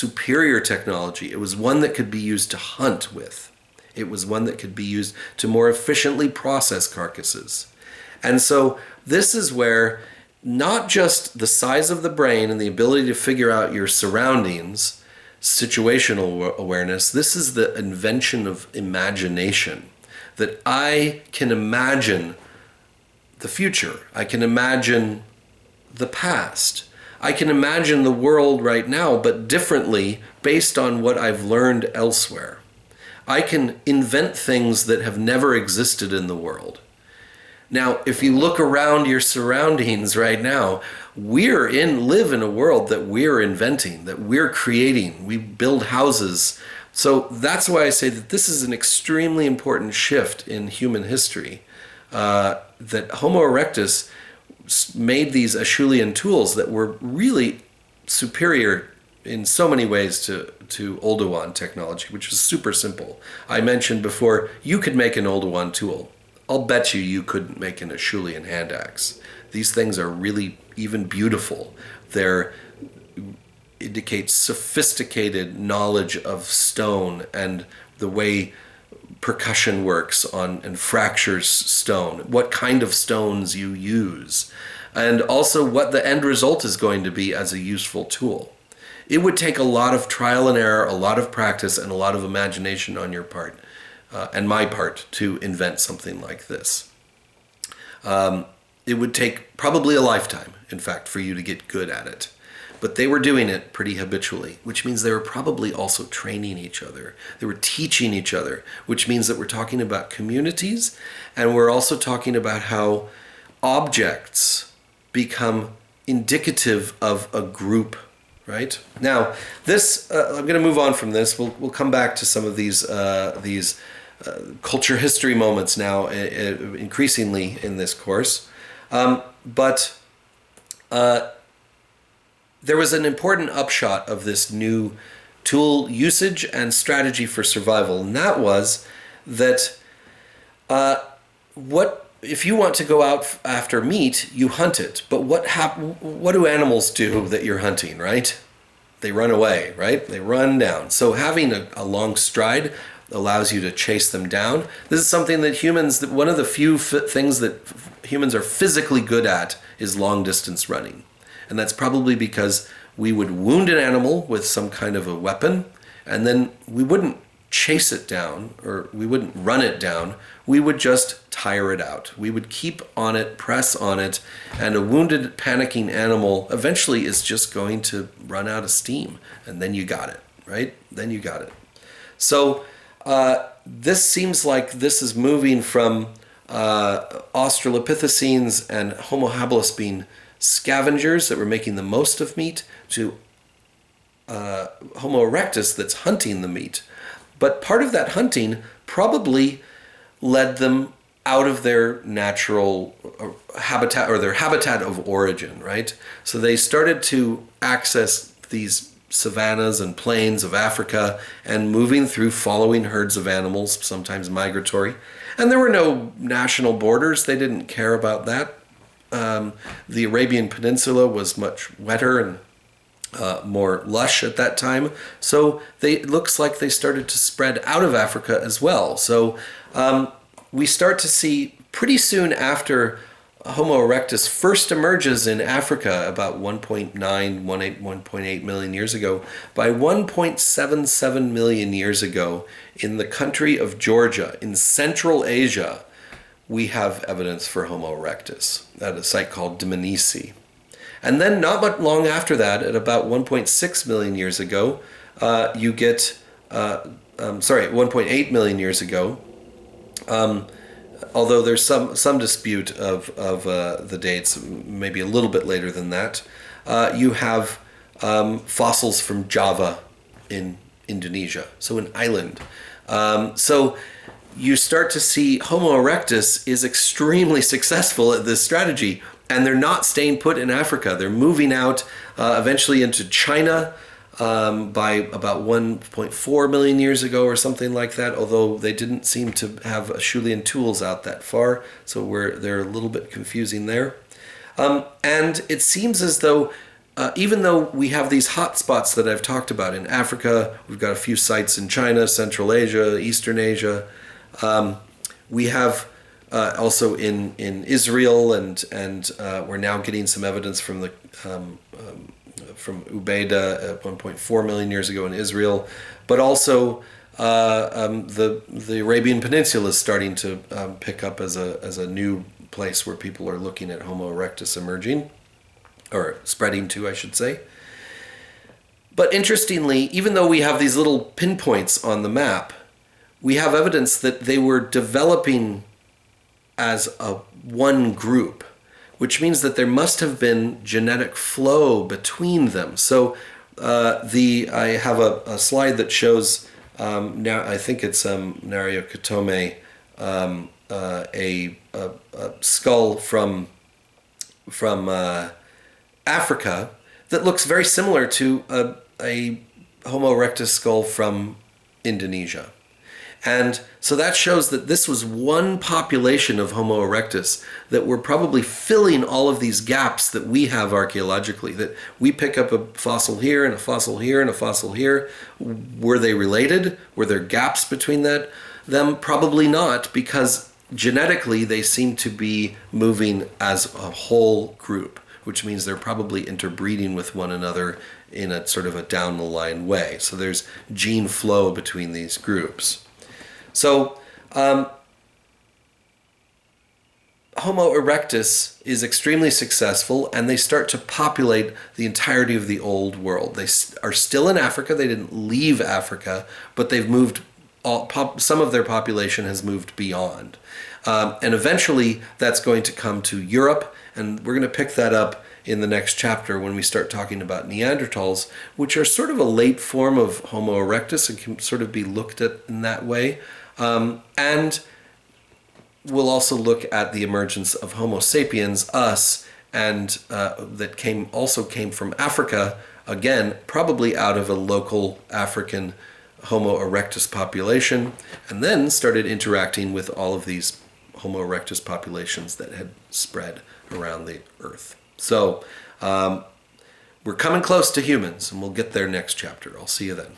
superior technology. It was one that could be used to hunt with. It was one that could be used to more efficiently process carcasses. And so this is where not just the size of the brain and the ability to figure out your surroundings, situational awareness, this is the invention of imagination. That I can imagine the future. I can imagine the past. I can imagine the world right now, but differently based on what I've learned elsewhere. I can invent things that have never existed in the world. Now, if you look around your surroundings right now, live in a world that we're inventing, that we're creating. We build houses. So that's why I say that this is an extremely important shift in human history. That Homo erectus made these Acheulean tools that were really superior in so many ways to Oldowan technology, which was super simple. I mentioned before, you could make an Oldowan tool. I'll bet you couldn't make an Acheulean hand axe. These things are really even beautiful. They're indicate sophisticated knowledge of stone and the way percussion works on and fractures stone, what kind of stones you use, and also what the end result is going to be as a useful tool. It would take a lot of trial and error, a lot of practice, and a lot of imagination on your part, and my part, to invent something like this. It would take probably a lifetime, in fact, for you to get good at it. But they were doing it pretty habitually, which means they were probably also training each other. They were teaching each other, which means that we're talking about communities, and we're also talking about how objects become indicative of a group, right? Now, this I'm going to move on from this. We'll come back to some of these culture history moments now, increasingly in this course, but. There was an important upshot of this new tool usage and strategy for survival, and that was that if you want to go out after meat, you hunt it. But what do animals do that you're hunting, right? They run away, right? They run down. So having a long stride allows you to chase them down. This is something that one of the few things that humans are physically good at is long distance running. And that's probably because we would wound an animal with some kind of a weapon, and then we wouldn't chase it down, or we wouldn't run it down. We would just tire it out. We would keep on it, press on it, and a wounded, panicking animal eventually is just going to run out of steam. And then you got it, right? Then you got it. So this seems like this is moving from Australopithecines and Homo habilis being scavengers that were making the most of meat to Homo erectus that's hunting the meat. But part of that hunting probably led them out of their natural habitat, or their habitat of origin, right? So they started to access these savannas and plains of Africa and moving through following herds of animals, sometimes migratory. And there were no national borders. They didn't care about that. The Arabian Peninsula was much wetter and more lush at that time. So it looks like they started to spread out of Africa as well. So we start to see pretty soon after Homo erectus first emerges in Africa, about 1.8 million years ago. By 1.77 million years ago, in the country of Georgia, in Central Asia, we have evidence for Homo erectus at a site called Dmanisi. And then not much long after that, at about 1.6 million years ago, you get, 1.8 million years ago, although there's some dispute of the dates, maybe a little bit later than that, you have fossils from Java in Indonesia, so an island. So you start to see Homo erectus is extremely successful at this strategy, and they're not staying put in Africa. They're moving out eventually into China by about 1.4 million years ago or something like that, although they didn't seem to have Acheulean tools out that far, so they're a little bit confusing there. And it seems as though even though we have these hot spots that I've talked about in Africa, we've got a few sites in China, Central Asia, Eastern Asia. We have also in Israel, and we're now getting some evidence from the from Ubeda at 1.4 million years ago in Israel, but also the Arabian Peninsula is starting to pick up as a new place where people are looking at Homo erectus emerging, or spreading to, I should say. But interestingly, even though we have these little pinpoints on the map, we have evidence that they were developing as one group, which means that there must have been genetic flow between them. So I have a slide that shows, now I think it's Nario Katome, a skull from Africa that looks very similar to a Homo erectus skull from Indonesia. And so that shows that this was one population of Homo erectus that were probably filling all of these gaps that we have archaeologically, that we pick up a fossil here and a fossil here and a fossil here. Were they related? Were there gaps between them? Probably not, because genetically they seem to be moving as a whole group, which means they're probably interbreeding with one another in a sort of a down the line way. So there's gene flow between these groups. So Homo erectus is extremely successful, and they start to populate the entirety of the old world. They are still in Africa. They didn't leave Africa, but they've moved. Some of their population has moved beyond. And eventually that's going to come to Europe, and we're going to pick that up in the next chapter when we start talking about Neanderthals, which are sort of a late form of Homo erectus and can sort of be looked at in that way. And we'll also look at the emergence of Homo sapiens, us, and that came from Africa, again, probably out of a local African Homo erectus population, and then started interacting with all of these Homo erectus populations that had spread around the earth. So we're coming close to humans, and we'll get there next chapter. I'll see you then.